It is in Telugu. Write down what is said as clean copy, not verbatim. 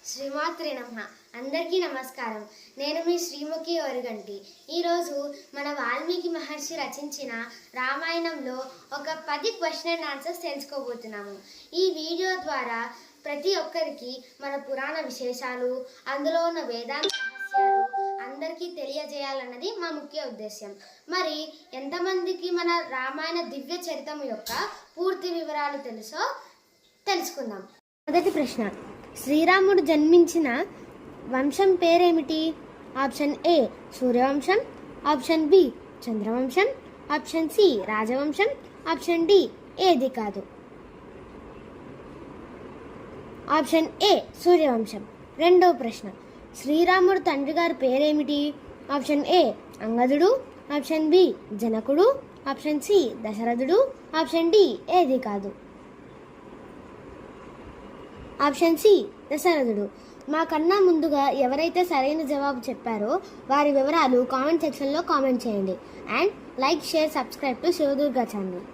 శ్రీమాత్రే నమః. అందరికీ నమస్కారం. నేను మీ శ్రీముఖి వరిగంటి. ఈరోజు మన వాల్మీకి మహర్షి రచించిన రామాయణంలో ఒక 10 క్వశ్చన్ అండ్ ఆన్సర్స్ తెలుసుకోబోతున్నాము. ఈ వీడియో ద్వారా ప్రతి ఒక్కరికి మన పురాణ విశేషాలు, అందులో ఉన్న వేదాంత రహస్యాలు అందరికీ తెలియజేయాలన్నది మా ముఖ్య ఉద్దేశ్యం. మరి ఎంతమందికి మన రామాయణ దివ్య చరిత్ర యొక్క పూర్తి వివరాలు తెలుసుకుందాం. మొదటి ప్రశ్న, శ్రీరాముడు జన్మించిన వంశం పేరేమిటి? ఆప్షన్ ఏ సూర్యవంశం, ఆప్షన్ బి చంద్రవంశం, ఆప్షన్ సి రాజవంశం, ఆప్షన్ డి ఏది కాదు. ఆప్షన్ ఏ సూర్యవంశం. రెండవ ప్రశ్న, శ్రీరాముడు తండ్రి గారి పేరేమిటి? ఆప్షన్ ఏ అంగదుడు, ఆప్షన్ బి జనకుడు, ఆప్షన్ సి దశరథుడు, ఆప్షన్ డి ఏది కాదు. ఆప్షన్ సి దశరథుడు. మాకన్నా ముందుగా ఎవరైతే సరైన జవాబు చెప్పారో వారి వివరాలు కామెంట్ సెక్షన్లో కామెంట్ చేయండి. And like, share, subscribe to Shiva Durga channel.